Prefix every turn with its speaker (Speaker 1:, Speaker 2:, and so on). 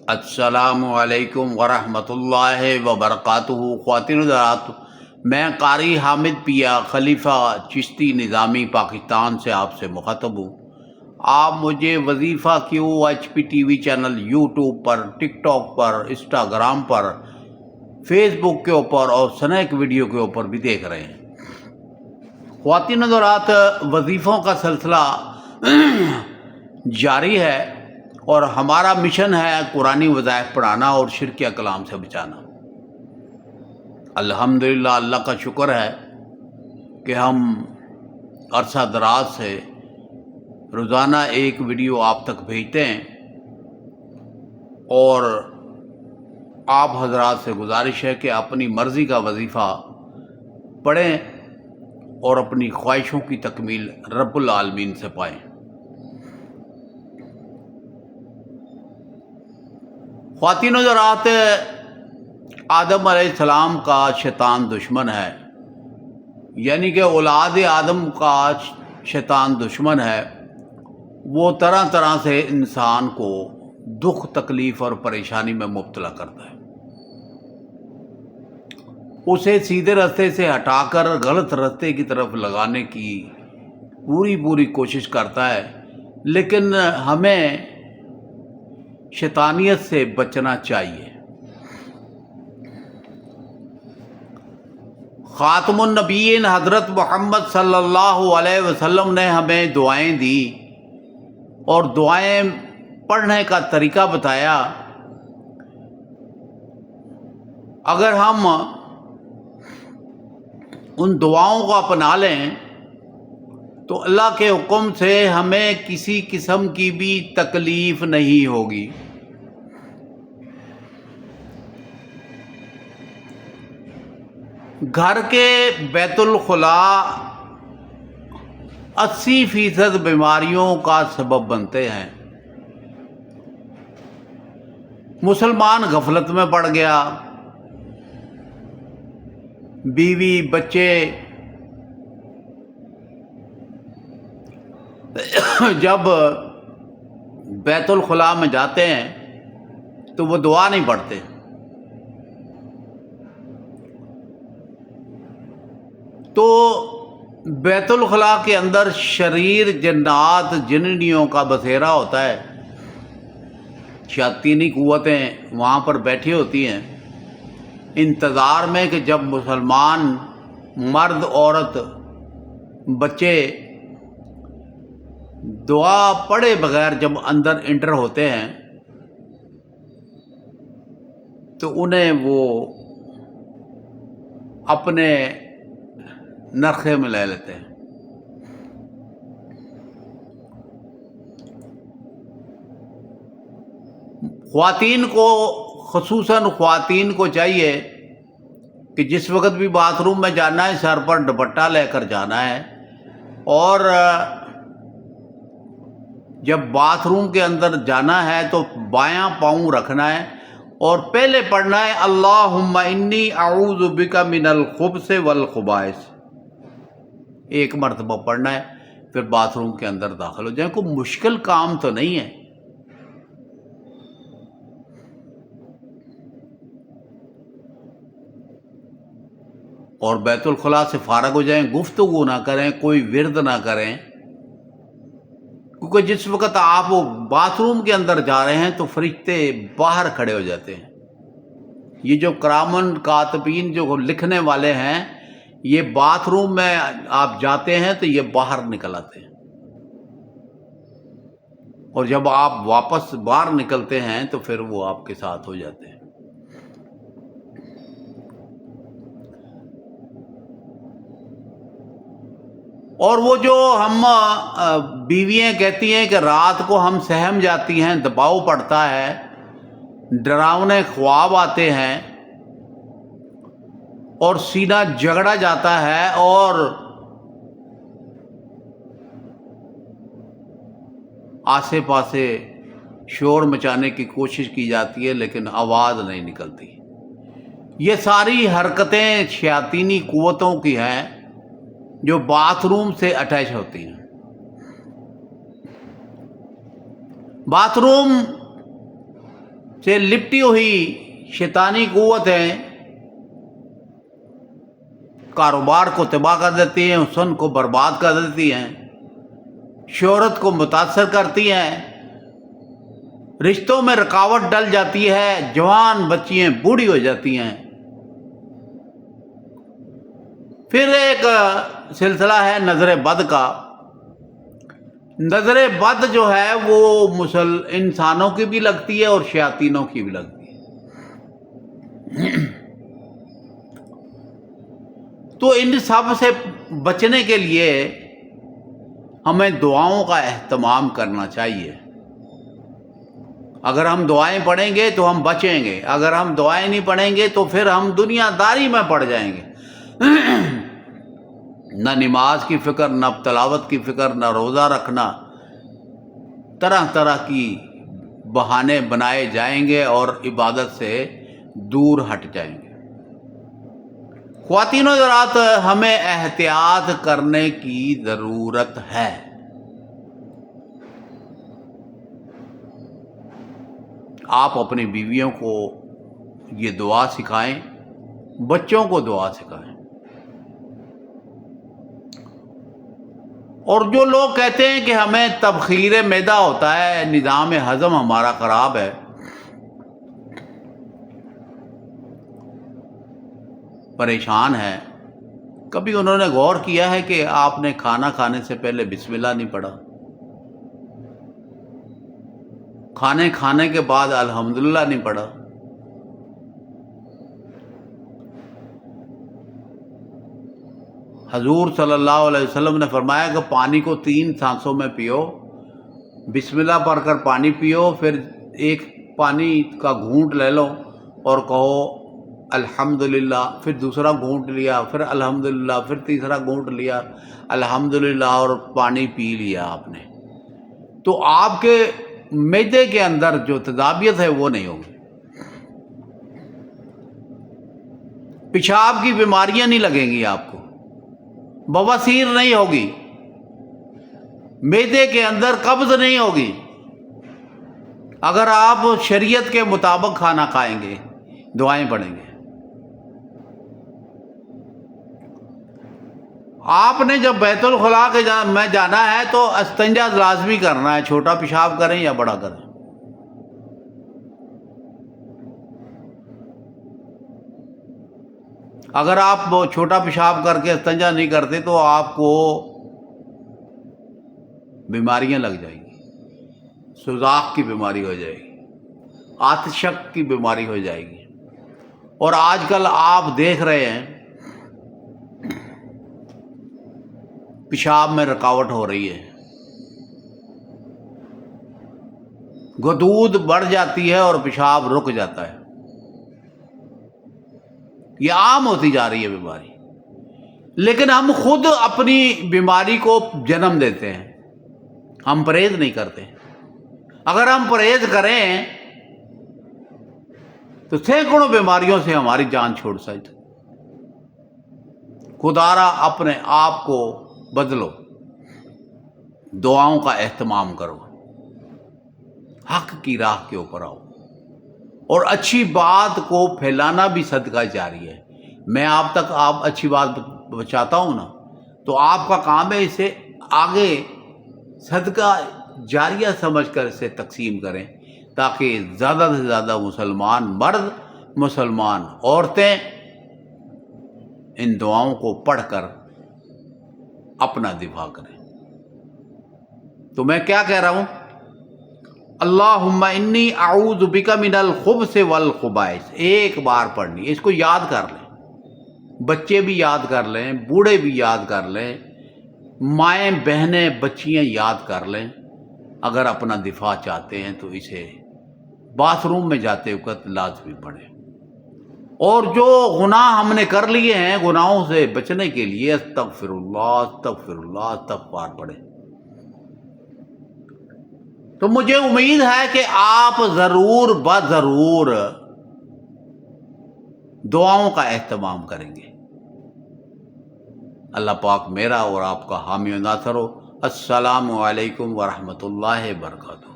Speaker 1: السلام علیکم ورحمۃ اللہ وبرکاتہ۔ خواتین حضرات، میں قاری حامد پیا خلیفہ چشتی نظامی پاکستان سے آپ سے مخاطب ہوں۔ آپ مجھے وظیفہ QHP TV چینل یوٹیوب پر، ٹک ٹاک پر، انسٹاگرام پر، فیس بک کے اوپر اور سنیک ویڈیو کے اوپر بھی دیکھ رہے ہیں۔ خواتین حضرات، وظیفوں کا سلسلہ جاری ہے اور ہمارا مشن ہے قرآنی وظائف پڑھانا اور شرکیہ کلام سے بچانا۔ الحمدللہ، اللہ کا شکر ہے کہ ہم عرصہ دراز سے روزانہ ایک ویڈیو آپ تک بھیجتے ہیں، اور آپ حضرات سے گزارش ہے کہ اپنی مرضی کا وظیفہ پڑھیں اور اپنی خواہشوں کی تکمیل رب العالمین سے پائیں۔ خواتین حضرات، آدم علیہ السلام کا شیطان دشمن ہے، یعنی کہ اولاد آدم کا شیطان دشمن ہے۔ وہ طرح طرح سے انسان کو دکھ، تکلیف اور پریشانی میں مبتلا کرتا ہے، اسے سیدھے راستے سے ہٹا کر غلط راستے کی طرف لگانے کی پوری کوشش کرتا ہے، لیکن ہمیں شیطانیت سے بچنا چاہیے۔ خاتم النبیین حضرت محمد صلی اللہ علیہ وسلم نے ہمیں دعائیں دی اور دعائیں پڑھنے کا طریقہ بتایا۔ اگر ہم ان دعاؤں کو اپنا لیں تو اللہ کے حکم سے ہمیں کسی قسم کی بھی تکلیف نہیں ہوگی۔ گھر کے بیت الخلا 80% بیماریوں کا سبب بنتے ہیں۔ مسلمان غفلت میں پڑ گیا، بیوی بچے جب بیت الخلا میں جاتے ہیں تو وہ دعا نہیں پڑھتے۔ تو بیت الخلا کے اندر شریر، جنات، جننیوں کا بسیرا ہوتا ہے، شیاطینی قوتیں وہاں پر بیٹھی ہوتی ہیں انتظار میں کہ جب مسلمان مرد، عورت، بچے دعا پڑھے بغیر جب اندر انٹر ہوتے ہیں تو انہیں وہ اپنے نرخے میں لے لیتے ہیں۔ خواتین کو، خصوصاً خواتین کو چاہیے کہ جس وقت بھی باتھ روم میں جانا ہے سر پر دوپٹہ لے کر جانا ہے، اور جب باتھ روم کے اندر جانا ہے تو بایاں پاؤں رکھنا ہے اور پہلے پڑھنا ہے اللہم انی اعوذ بک من الخبث والخبائث، ایک مرتبہ پڑھنا ہے، پھر باتھ روم کے اندر داخل ہو جائیں۔ کوئی مشکل کام تو نہیں ہے۔ اور بیت الخلا سے فارغ ہو جائیں، گفتگو نہ کریں، کوئی ورد نہ کریں، کیونکہ جس وقت آپ باتھ روم کے اندر جا رہے ہیں تو فرشتے باہر کھڑے ہو جاتے ہیں۔ یہ جو کرامن کاتبین جو لکھنے والے ہیں، یہ باتھ روم میں آپ جاتے ہیں تو یہ باہر نکل آتے ہیں، اور جب آپ واپس باہر نکلتے ہیں تو پھر وہ آپ کے ساتھ ہو جاتے ہیں۔ اور وہ جو ہم بیویاں کہتی ہیں کہ رات کو ہم سہم جاتی ہیں، دباؤ پڑتا ہے، ڈراونے خواب آتے ہیں اور سینہ جگڑا جاتا ہے اور آسے پاسے شور مچانے کی کوشش کی جاتی ہے لیکن آواز نہیں نکلتی، یہ ساری حرکتیں شیاطینی قوتوں کی ہیں جو باتھ روم سے اٹیچ ہوتی ہیں۔ باتھ روم سے لپٹی ہوئی شیطانی قوتیں کاروبار کو تباہ کر دیتی ہیں، حسن کو برباد کر دیتی ہیں، شہرت کو متاثر کرتی ہیں، رشتوں میں رکاوٹ ڈل جاتی ہے، جوان بچیاں بوڑھی ہو جاتی ہیں۔ پھر ایک سلسلہ ہے نظر بد کا۔ نظر بد جو ہے وہ انسانوں کی بھی لگتی ہے اور شیاطینوں کی بھی لگتی ہے۔ تو ان سب سے بچنے کے لیے ہمیں دعاؤں کا اہتمام کرنا چاہیے۔ اگر ہم دعائیں پڑھیں گے تو ہم بچیں گے، اگر ہم دعائیں نہیں پڑھیں گے تو پھر ہم دنیا داری میں پڑ جائیں گے۔ نہ نماز کی فکر، نہ تلاوت کی فکر، نہ روزہ رکھنا، طرح طرح کی بہانے بنائے جائیں گے اور عبادت سے دور ہٹ جائیں گے۔ خواتین و حضرات، ہمیں احتیاط کرنے کی ضرورت ہے۔ آپ اپنی بیویوں کو یہ دعا سکھائیں، بچوں کو دعا سکھائیں۔ اور جو لوگ کہتے ہیں کہ ہمیں تبخیر معدہ ہوتا ہے، نظام ہضم ہمارا خراب ہے، پریشان ہے، کبھی انہوں نے غور کیا ہے کہ آپ نے کھانا کھانے سے پہلے بسم اللہ نہیں پڑھا، کھانے کھانے کے بعد الحمدللہ نہیں پڑھا؟ حضور صلی اللہ علیہ وسلم نے فرمایا کہ پانی کو 3 سانسوں میں پیو، بسم اللہ پڑھ کر پانی پیو، پھر ایک پانی کا گھونٹ لے لو اور کہو الحمدللہ، پھر دوسرا گھونٹ لیا، پھر الحمدللہ، پھر تیسرا گھونٹ لیا الحمدللہ، اور پانی پی لیا آپ نے، تو آپ کے معدے کے اندر جو تذابیت ہے وہ نہیں ہوگی، پیشاب کی بیماریاں نہیں لگیں گی آپ کو، بواسیر نہیں ہوگی، معدے کے اندر قبض نہیں ہوگی، اگر آپ شریعت کے مطابق کھانا کھائیں گے، دعائیں پڑھیں گے۔ آپ نے جب بیت الخلاء میں جانا ہے تو استنجا لازمی کرنا ہے، چھوٹا پیشاب کریں یا بڑا کریں۔ اگر آپ چھوٹا پیشاب کر کے استنجا نہیں کرتے تو آپ کو بیماریاں لگ جائیں گی، سوزاک کی بیماری ہو جائے گی، آتشک کی بیماری ہو جائے گی۔ اور آج کل آپ دیکھ رہے ہیں پیشاب میں رکاوٹ ہو رہی ہے، غدود بڑھ جاتی ہے اور پیشاب رک جاتا ہے، یہ عام ہوتی جا رہی ہے بیماری، لیکن ہم خود اپنی بیماری کو جنم دیتے ہیں، ہم پرہیز نہیں کرتے۔ اگر ہم پرہیز کریں تو سینکڑوں بیماریوں سے ہماری جان چھوڑ سکتے۔ خدارا اپنے آپ کو بدلو، دعاؤں کا اہتمام کرو، حق کی راہ کے اوپر آؤ، اور اچھی بات کو پھیلانا بھی صدقہ جاری ہے۔ میں آپ تک اچھی بات پہنچاتا ہوں نا، تو آپ کا کام ہے اسے آگے صدقہ جاریہ سمجھ کر اسے تقسیم کریں، تاکہ زیادہ سے زیادہ مسلمان مرد، مسلمان عورتیں ان دعاؤں کو پڑھ کر اپنا دفاع کریں۔ تو میں کیا کہہ رہا ہوں؟ اللہم انی اعوذ بک من الخبث والخبائث، ایک بار پڑھنی، اس کو یاد کر لیں، بچے بھی یاد کر لیں، بوڑھے بھی یاد کر لیں، مائیں بہنیں بچیاں یاد کر لیں۔ اگر اپنا دفاع چاہتے ہیں تو اسے باتھ روم میں جاتے وقت لازمی پڑھیں۔ اور جو گناہ ہم نے کر لیے ہیں، گناہوں سے بچنے کے لیے استغفر اللہ، استغفر اللہ، استغفار پڑھیں۔ تو مجھے امید ہے کہ آپ ضرور بضرور دعاؤں کا اہتمام کریں گے۔ اللہ پاک میرا اور آپ کا حامی و ناصر ہو۔ السلام علیکم ورحمۃ اللہ وبرکاتہ۔